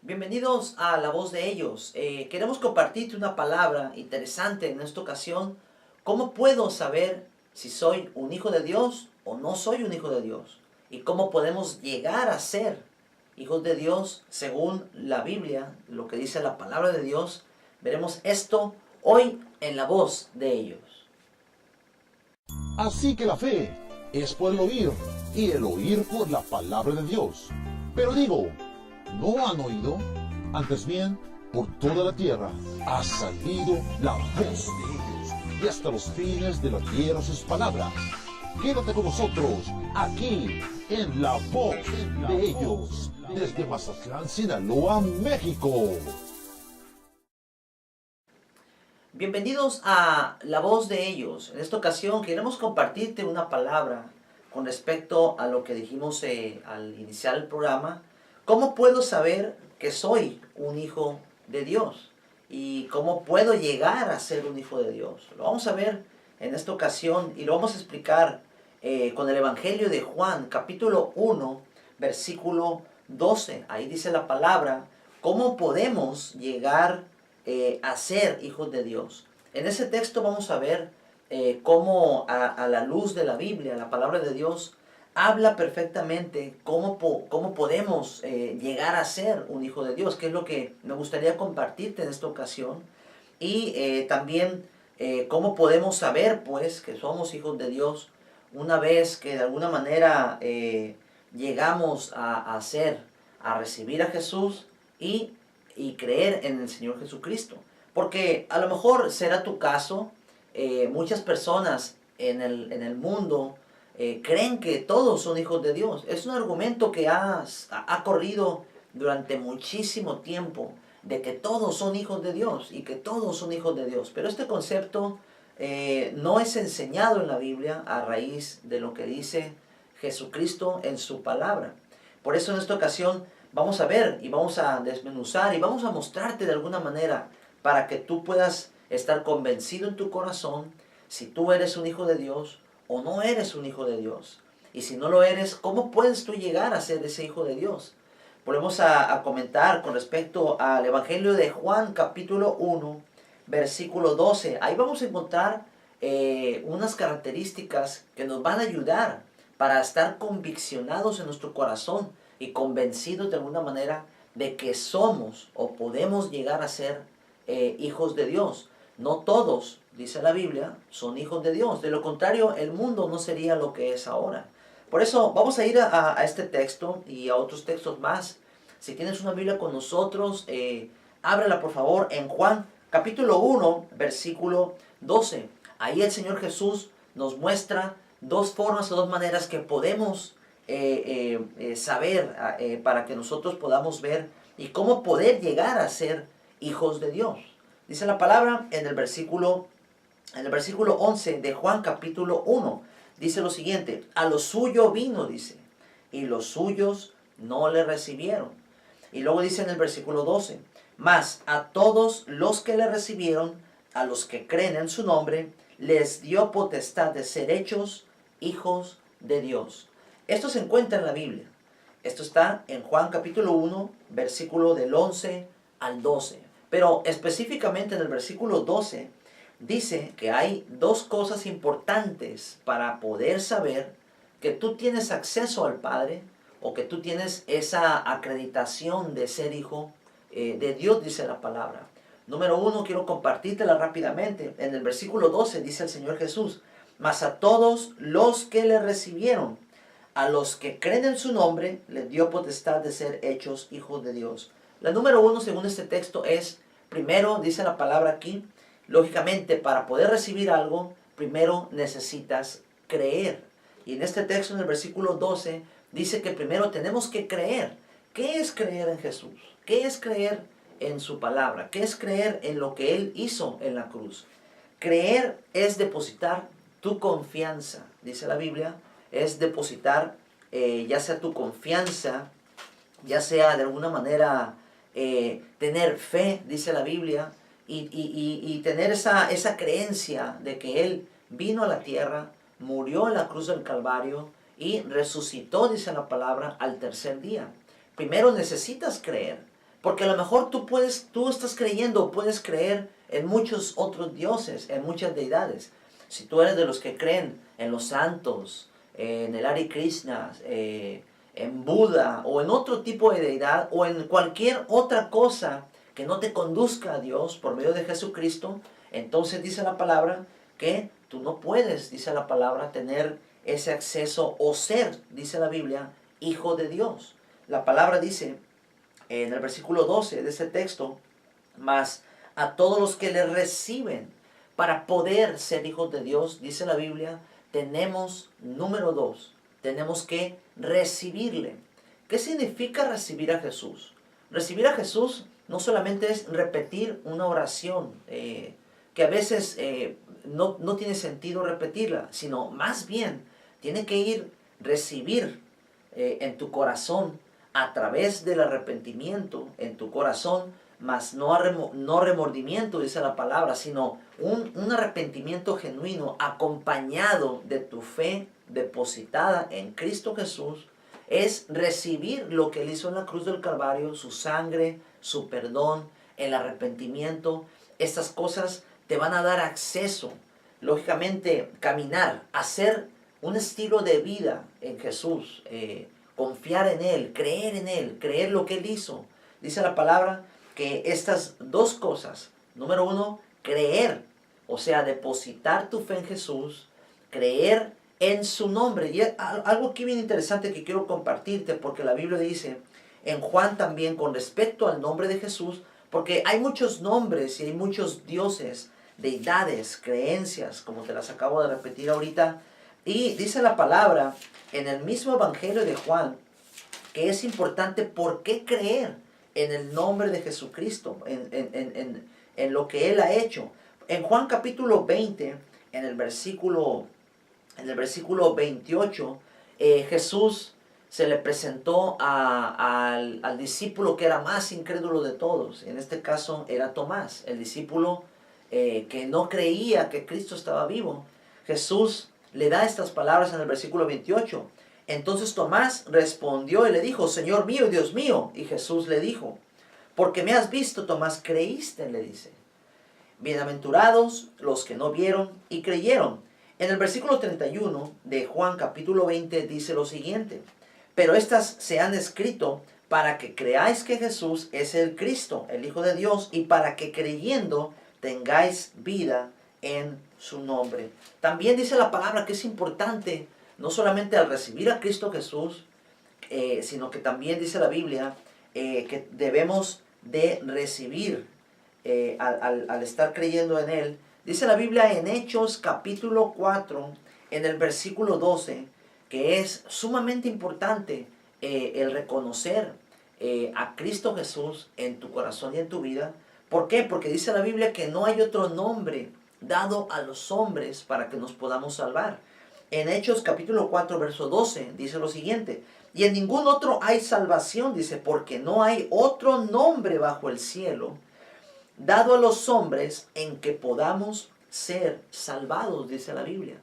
Bienvenidos a La Voz de Ellos. Queremos compartirte una palabra interesante en esta ocasión. ¿Cómo puedo saber si soy un hijo de Dios o no soy un hijo de Dios? ¿Y cómo podemos llegar a ser hijos de Dios según la Biblia, lo que dice la palabra de Dios? Veremos esto hoy en La Voz de Ellos. Así que la fe es por el oír, y el oír por la palabra de Dios. Pero digo, ¿no han oído? Antes bien, por toda la tierra ha salido la voz de ellos, y hasta los fines de la tierra sus palabras. Quédate con nosotros, aquí, en la voz de ellos, desde Mazatlán, Sinaloa, México. Bienvenidos a La Voz de Ellos. En esta ocasión queremos compartirte una palabra con respecto a lo que dijimos al iniciar el programa. ¿Cómo puedo saber que soy un hijo de Dios? ¿Y cómo puedo llegar a ser un hijo de Dios? Lo vamos a ver en esta ocasión y lo vamos a explicar con el Evangelio de Juan, capítulo 1, versículo 12. Ahí dice la palabra, ¿cómo podemos llegar a ser hijos de Dios? En ese texto vamos a ver cómo a la luz de la Biblia, la palabra de Dios, habla perfectamente cómo podemos llegar a ser un hijo de Dios, que es lo que me gustaría compartirte en esta ocasión. Y también cómo podemos saber, pues, que somos hijos de Dios una vez que de alguna manera llegamos a recibir a Jesús y creer en el Señor Jesucristo. Porque a lo mejor será tu caso, muchas personas en el mundo creen que todos son hijos de Dios. Es un argumento que ha corrido durante muchísimo tiempo, de que todos son hijos de Dios y que todos son hijos de Dios. Pero este concepto no es enseñado en la Biblia a raíz de lo que dice Jesucristo en su palabra. Por eso en esta ocasión vamos a ver y vamos a desmenuzar y vamos a mostrarte de alguna manera para que tú puedas estar convencido en tu corazón si tú eres un hijo de Dios o no eres un hijo de Dios. Y si no lo eres, ¿cómo puedes tú llegar a ser ese hijo de Dios? Volvemos a comentar con respecto al Evangelio de Juan capítulo 1, versículo 12. Ahí vamos a encontrar unas características que nos van a ayudar para estar conviccionados en nuestro corazón y convencidos de alguna manera de que somos o podemos llegar a ser hijos de Dios. No todos, dice la Biblia, son hijos de Dios. De lo contrario, el mundo no sería lo que es ahora. Por eso vamos a ir a este texto y a otros textos más. Si tienes una Biblia con nosotros, ábrela por favor en Juan capítulo 1, versículo 12. Ahí el Señor Jesús nos muestra dos formas o dos maneras que podemos saber para que nosotros podamos ver y cómo poder llegar a ser hijos de Dios. Dice la palabra en el versículo 11 de Juan capítulo 1. Dice lo siguiente, a lo suyo vino, dice, y los suyos no le recibieron. Y luego dice en el versículo 12, mas a todos los que le recibieron, a los que creen en su nombre, les dio potestad de ser hechos hijos de Dios. Esto se encuentra en la Biblia. Esto está en Juan capítulo 1, versículo del 11 al 12. Pero específicamente en el versículo 12 dice que hay dos cosas importantes para poder saber que tú tienes acceso al Padre o que tú tienes esa acreditación de ser hijo de Dios, dice la palabra. Número uno, quiero compartírtela rápidamente. En el versículo 12 dice el Señor Jesús, mas a todos los que le recibieron, a los que creen en su nombre, les dio potestad de ser hechos hijos de Dios. La número uno, según este texto, es, primero, dice la palabra aquí, lógicamente, para poder recibir algo, primero necesitas creer. Y en este texto, en el versículo 12, dice que primero tenemos que creer. ¿Qué es creer en Jesús? ¿Qué es creer en su palabra? ¿Qué es creer en lo que Él hizo en la cruz? Creer es depositar tu confianza, dice la Biblia, es depositar ya sea tu confianza, ya sea de alguna manera tener fe, dice la Biblia, y tener esa creencia de que Él vino a la tierra, murió en la cruz del Calvario y resucitó, dice la palabra, al tercer día. Primero necesitas creer. Porque a lo mejor tú estás creyendo, puedes creer en muchos otros dioses, en muchas deidades. Si tú eres de los que creen en los santos, en el Hare Krishna, en Buda o en otro tipo de deidad o en cualquier otra cosa que no te conduzca a Dios por medio de Jesucristo, entonces dice la palabra que tú no puedes, dice la palabra, tener ese acceso o ser, dice la Biblia, hijo de Dios. La palabra dice en el versículo 12 de ese texto, mas a todos los que le reciben para poder ser hijos de Dios, dice la Biblia, tenemos, número 2, tenemos que recibirle. ¿Qué significa recibir a Jesús? Recibir a Jesús no solamente es repetir una oración, que a veces no tiene sentido repetirla, sino más bien tiene que recibir en tu corazón a través del arrepentimiento en tu corazón, mas no remordimiento, dice la palabra, sino un arrepentimiento genuino acompañado de tu fe depositada en Cristo Jesús, es recibir lo que Él hizo en la cruz del Calvario, su sangre, su perdón, el arrepentimiento. Estas cosas te van a dar acceso, lógicamente, caminar, hacer un estilo de vida en Jesús, confiar en Él, creer lo que Él hizo. Dice la palabra que estas dos cosas, número 1, creer, o sea, depositar tu fe en Jesús, creer en su nombre. Y algo aquí bien interesante que quiero compartirte, porque la Biblia dice en Juan también con respecto al nombre de Jesús, porque hay muchos nombres y hay muchos dioses, deidades, creencias, como te las acabo de repetir ahorita. Y dice la palabra en el mismo Evangelio de Juan que es importante por qué creer en el nombre de Jesucristo, en lo que Él ha hecho. En Juan capítulo 20, en el versículo 28, Jesús se le presentó al discípulo que era más incrédulo de todos. En este caso era Tomás, el discípulo que no creía que Cristo estaba vivo. Jesús le da estas palabras en el versículo 28. Entonces Tomás respondió y le dijo, Señor mío y Dios mío. Y Jesús le dijo, porque me has visto, Tomás, creíste, le dice. Bienaventurados los que no vieron y creyeron. En el versículo 31 de Juan capítulo 20 dice lo siguiente, pero estas se han escrito para que creáis que Jesús es el Cristo, el Hijo de Dios, y para que creyendo tengáis vida en su nombre. También dice la palabra que es importante, no solamente al recibir a Cristo Jesús, sino que también dice la Biblia que debemos de recibir al estar creyendo en Él. Dice la Biblia en Hechos capítulo 4, en el versículo 12, que es sumamente importante el reconocer a Cristo Jesús en tu corazón y en tu vida. ¿Por qué? Porque dice la Biblia que no hay otro nombre dado a los hombres para que nos podamos salvar. En Hechos capítulo 4, verso 12, dice lo siguiente, y en ningún otro hay salvación, dice, porque no hay otro nombre bajo el cielo dado a los hombres en que podamos ser salvados, dice la Biblia.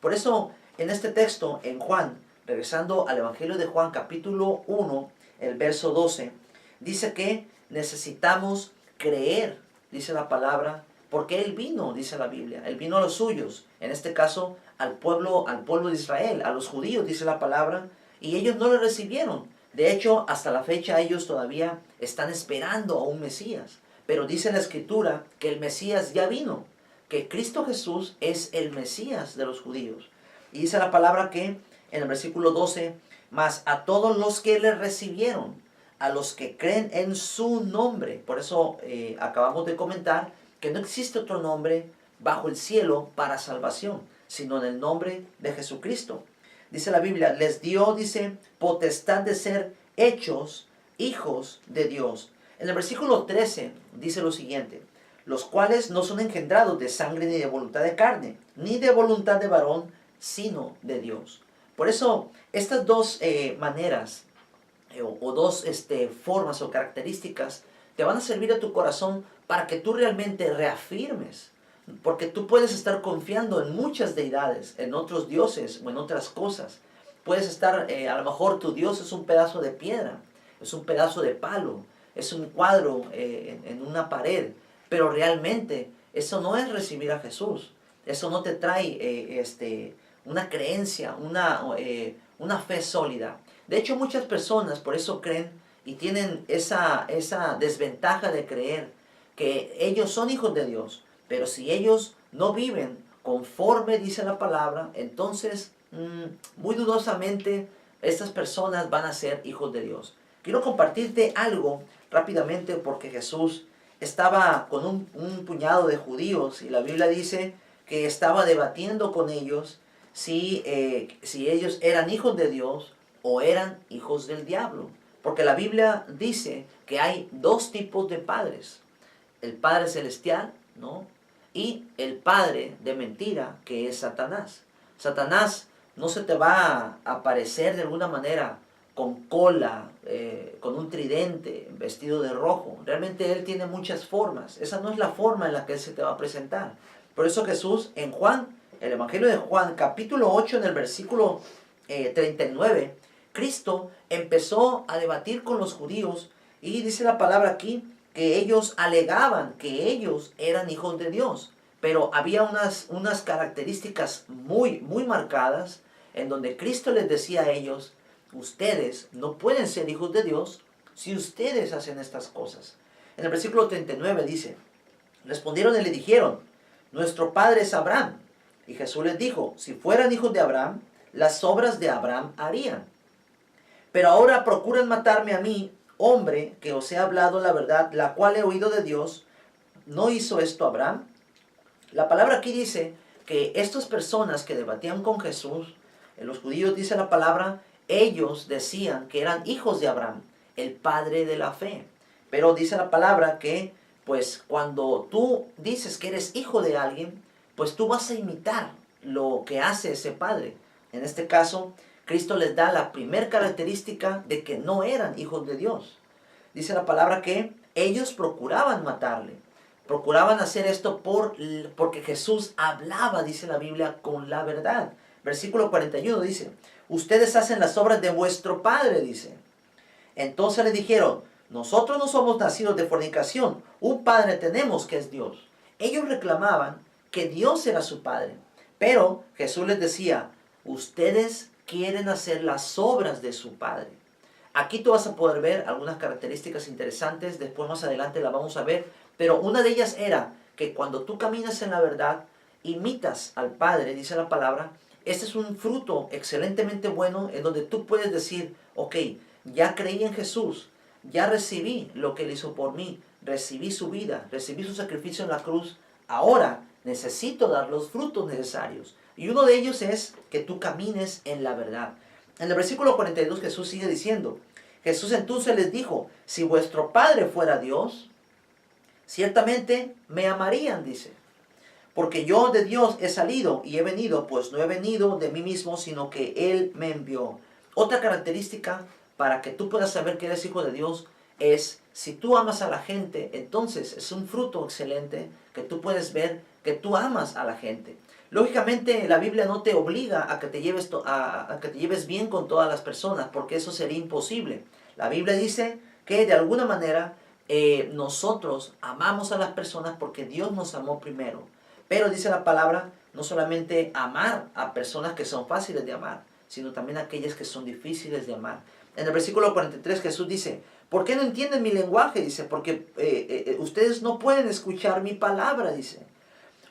Por eso, en este texto, en Juan, regresando al Evangelio de Juan, capítulo 1, el verso 12, dice que necesitamos creer, dice la palabra, porque Él vino, dice la Biblia, Él vino a los suyos, en este caso al pueblo de Israel, a los judíos, dice la palabra, y ellos no le recibieron. De hecho, hasta la fecha ellos todavía están esperando a un Mesías. Pero dice la Escritura que el Mesías ya vino, que Cristo Jesús es el Mesías de los judíos. Y dice la palabra que en el versículo 12, mas a todos los que le recibieron, a los que creen en su nombre. Por eso acabamos de comentar que no existe otro nombre bajo el cielo para salvación, sino en el nombre de Jesucristo. Dice la Biblia, les dio, dice, potestad de ser hechos hijos de Dios. En el versículo 13 dice lo siguiente, los cuales no son engendrados de sangre ni de voluntad de carne, ni de voluntad de varón, sino de Dios. Por eso, estas dos maneras o dos formas o características te van a servir a tu corazón para que tú realmente reafirmes. Porque tú puedes estar confiando en muchas deidades, en otros dioses o en otras cosas. Puedes estar, a lo mejor tu Dios es un pedazo de piedra, es un pedazo de palo, es un cuadro en una pared, pero realmente eso no es recibir a Jesús. Eso no te trae una creencia, una fe sólida. De hecho, muchas personas por eso creen y tienen esa desventaja de creer que ellos son hijos de Dios. Pero si ellos no viven conforme dice la palabra, entonces muy dudosamente estas personas van a ser hijos de Dios. Quiero compartirte algo rápidamente porque Jesús estaba con un puñado de judíos y la Biblia dice que estaba debatiendo con ellos si ellos eran hijos de Dios o eran hijos del diablo. Porque la Biblia dice que hay dos tipos de padres. El Padre Celestial, ¿no? Y el padre de mentira, que es Satanás. Satanás no se te va a aparecer de alguna manera con cola, con un tridente, vestido de rojo. Realmente él tiene muchas formas. Esa no es la forma en la que él se te va a presentar. Por eso Jesús en Juan, el Evangelio de Juan, capítulo 8, en el versículo 39, Cristo empezó a debatir con los judíos y dice la palabra aquí que ellos alegaban que ellos eran hijos de Dios. Pero había unas características muy marcadas en donde Cristo les decía a ellos: ustedes no pueden ser hijos de Dios si ustedes hacen estas cosas. En el versículo 39 dice: respondieron y le dijeron: nuestro padre es Abraham. Y Jesús les dijo: si fueran hijos de Abraham, las obras de Abraham harían. Pero ahora procuran matarme a mí, hombre que os he hablado la verdad, la cual he oído de Dios. ¿No hizo esto Abraham? La palabra aquí dice que estas personas que debatían con Jesús, los judíos, dice la palabra, ellos decían que eran hijos de Abraham, el padre de la fe. Pero dice la palabra que, pues, cuando tú dices que eres hijo de alguien, pues tú vas a imitar lo que hace ese padre. En este caso, Cristo les da la primera característica de que no eran hijos de Dios. Dice la palabra que ellos procuraban matarle. Procuraban hacer esto porque Jesús hablaba, dice la Biblia, con la verdad. Versículo 41 dice: ustedes hacen las obras de vuestro padre, dice. Entonces le dijeron: nosotros no somos nacidos de fornicación, un padre tenemos que es Dios. Ellos reclamaban que Dios era su padre. Pero Jesús les decía: ustedes quieren hacer las obras de su padre. Aquí tú vas a poder ver algunas características interesantes, después más adelante las vamos a ver, pero una de ellas era que cuando tú caminas en la verdad, imitas al Padre, dice la palabra. Este es un fruto excelentemente bueno en donde tú puedes decir: ok, ya creí en Jesús, ya recibí lo que Él hizo por mí, recibí su vida, recibí su sacrificio en la cruz, ahora necesito dar los frutos necesarios. Y uno de ellos es que tú camines en la verdad. En el versículo 42 Jesús sigue diciendo: Jesús entonces les dijo: si vuestro Padre fuera Dios, ciertamente me amarían, dice. Porque yo de Dios he salido y he venido, pues no he venido de mí mismo, sino que Él me envió. Otra característica para que tú puedas saber que eres hijo de Dios es: si tú amas a la gente, entonces es un fruto excelente que tú puedes ver que tú amas a la gente. Lógicamente la Biblia no te obliga a que te lleves bien con todas las personas, porque eso sería imposible. La Biblia dice que de alguna manera nosotros amamos a las personas porque Dios nos amó primero. Pero dice la palabra, no solamente amar a personas que son fáciles de amar, sino también aquellas que son difíciles de amar. En el versículo 43 Jesús dice: ¿por qué no entienden mi lenguaje? Dice: porque ustedes no pueden escuchar mi palabra, dice.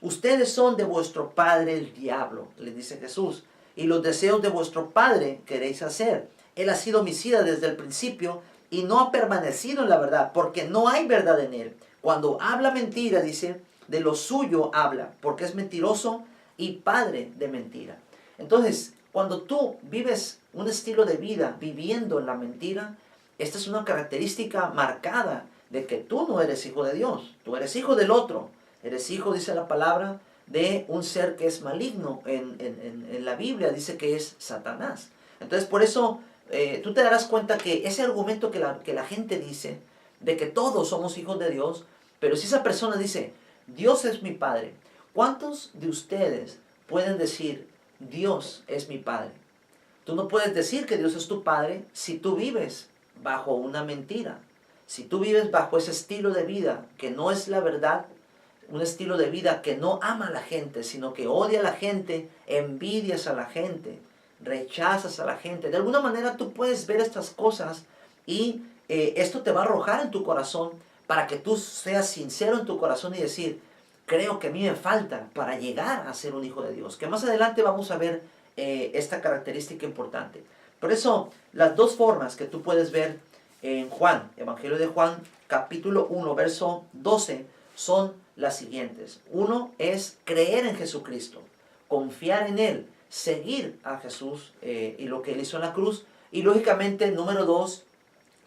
Ustedes son de vuestro padre el diablo, les dice Jesús, y los deseos de vuestro padre queréis hacer. Él ha sido homicida desde el principio y no ha permanecido en la verdad, porque no hay verdad en él. Cuando habla mentira, dice, de lo suyo habla, porque es mentiroso y padre de mentira. Entonces, cuando tú vives un estilo de vida viviendo en la mentira, esta es una característica marcada de que tú no eres hijo de Dios, tú eres hijo del otro. Eres hijo, dice la palabra, de un ser que es maligno. En la Biblia dice que es Satanás. Entonces, por eso tú te darás cuenta que ese argumento que la gente dice, de que todos somos hijos de Dios, pero si esa persona dice: Dios es mi Padre, ¿cuántos de ustedes pueden decir: Dios es mi Padre? Tú no puedes decir que Dios es tu Padre si tú vives bajo una mentira. Si tú vives bajo ese estilo de vida que no es la verdad, un estilo de vida que no ama a la gente, sino que odia a la gente, envidias a la gente, rechazas a la gente. De alguna manera tú puedes ver estas cosas y esto te va a arrojar en tu corazón para que tú seas sincero en tu corazón y decir, creo que a mí me falta para llegar a ser un hijo de Dios. Que más adelante vamos a ver esta característica importante. Por eso, las dos formas que tú puedes ver en Juan, Evangelio de Juan, capítulo 1, verso 12, son las siguientes. Uno es creer en Jesucristo, confiar en Él, seguir a Jesús y lo que Él hizo en la cruz. Y lógicamente, número dos,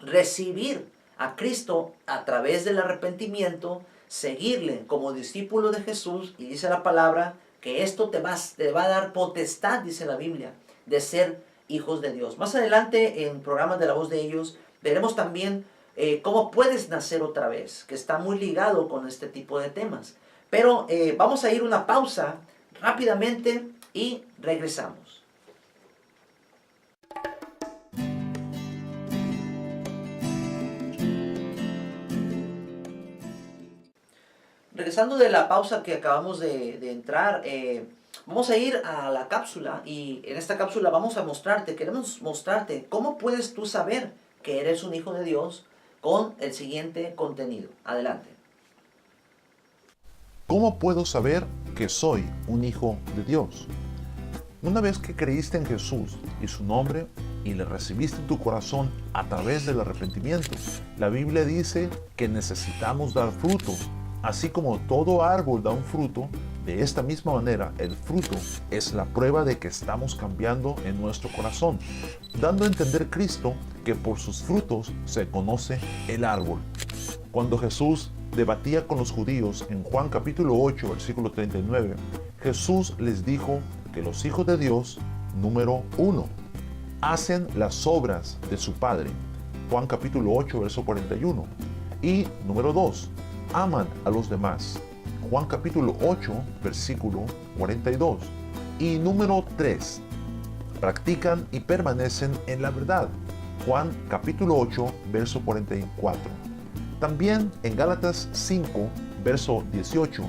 recibir a Cristo a través del arrepentimiento, seguirle como discípulo de Jesús. Y dice la palabra que esto te va a dar potestad, dice la Biblia, de ser hijos de Dios. Más adelante en programas de La Voz de Ellos veremos también cómo puedes nacer otra vez, que está muy ligado con este tipo de temas. Pero vamos a ir a una pausa rápidamente y regresamos. Regresando de la pausa que acabamos de entrar, vamos a ir a la cápsula y en esta cápsula queremos mostrarte cómo puedes tú saber que eres un hijo de Dios con el siguiente contenido. Adelante. ¿Cómo puedo saber que soy un hijo de Dios? Una vez que creíste en Jesús y su nombre y le recibiste en tu corazón a través del arrepentimiento, la Biblia dice que necesitamos dar fruto. Así como todo árbol da un fruto, de esta misma manera el fruto es la prueba de que estamos cambiando en nuestro corazón, dando a entender Cristo que por sus frutos se conoce el árbol. Cuando Jesús debatía con los judíos en Juan capítulo 8, versículo 39, Jesús les dijo que los hijos de Dios, número 1, hacen las obras de su Padre. Juan capítulo 8, verso 41. Y número 2, aman a los demás. Juan capítulo 8, versículo 42. Y número 3, practican y permanecen en la verdad. Juan capítulo 8, verso 44. También en Gálatas 5, verso 18,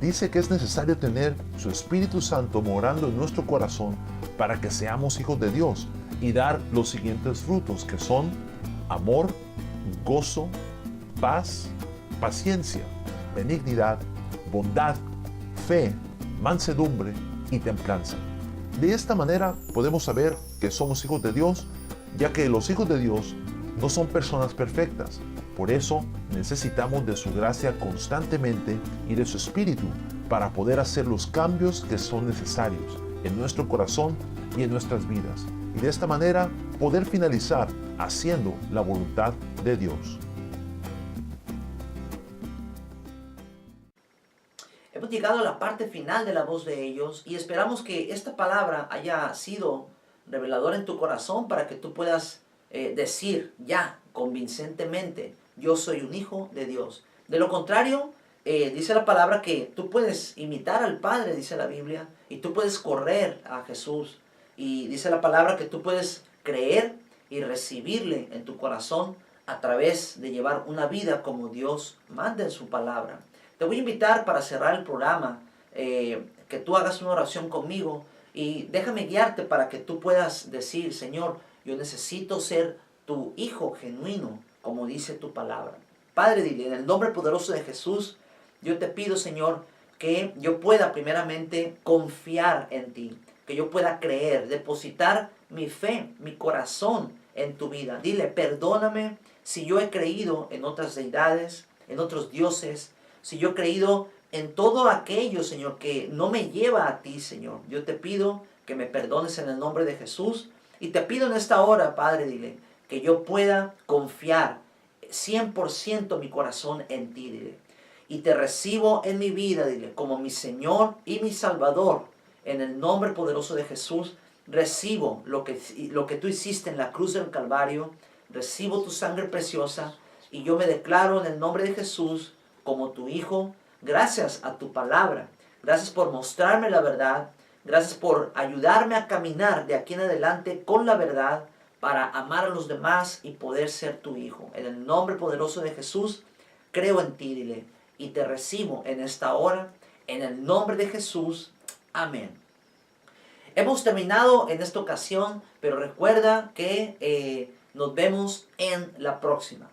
dice que es necesario tener su Espíritu Santo morando en nuestro corazón para que seamos hijos de Dios y dar los siguientes frutos que son amor, gozo, paz, paciencia, benignidad, bondad, fe, mansedumbre y templanza. De esta manera podemos saber que somos hijos de Dios, ya que los hijos de Dios no son personas perfectas. Por eso necesitamos de su gracia constantemente y de su Espíritu para poder hacer los cambios que son necesarios en nuestro corazón y en nuestras vidas. Y de esta manera poder finalizar haciendo la voluntad de Dios. Hemos llegado a la parte final de La Voz de Ellos y esperamos que esta palabra haya sido reveladora en tu corazón para que tú puedas decir ya convincentemente, yo soy un hijo de Dios. De lo contrario, dice la palabra que tú puedes imitar al Padre, dice la Biblia, y tú puedes correr a Jesús. Y dice la palabra que tú puedes creer y recibirle en tu corazón a través de llevar una vida como Dios manda en su palabra. Te voy a invitar para cerrar el programa, que tú hagas una oración conmigo y déjame guiarte para que tú puedas decir, Señor, yo necesito ser tu hijo genuino, como dice tu palabra. Padre, dile, en el nombre poderoso de Jesús, yo te pido, Señor, que yo pueda primeramente confiar en ti, que yo pueda creer, depositar mi fe, mi corazón en tu vida. Dile, perdóname si yo he creído en otras deidades, en otros dioses, si yo he creído en todo aquello, Señor, que no me lleva a ti, Señor. Yo te pido que me perdones en el nombre de Jesús. Y te pido en esta hora, Padre, dile, que yo pueda confiar 100% mi corazón en ti, dile. Y te recibo en mi vida, dile, como mi Señor y mi Salvador. En el nombre poderoso de Jesús, recibo lo que tú hiciste en la cruz del Calvario. Recibo tu sangre preciosa. Y yo me declaro en el nombre de Jesús como tu hijo, gracias a tu palabra, gracias por mostrarme la verdad, gracias por ayudarme a caminar de aquí en adelante con la verdad, para amar a los demás y poder ser tu hijo. En el nombre poderoso de Jesús, creo en ti, dile, y te recibo en esta hora, en el nombre de Jesús. Amén. Hemos terminado en esta ocasión, pero recuerda que nos vemos en la próxima.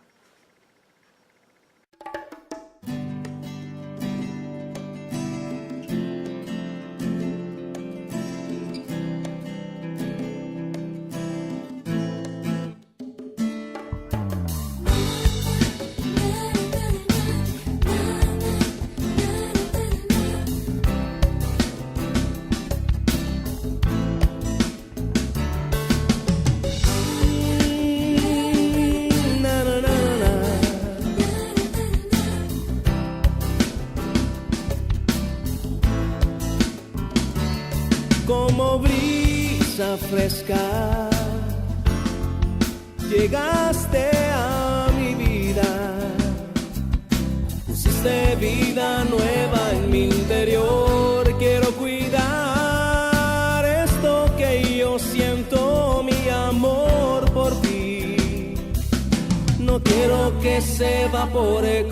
Como brisa fresca, llegaste a mi vida, pusiste vida nueva en mi interior. Quiero cuidar esto que yo siento, mi amor por ti. No quiero que se evapore.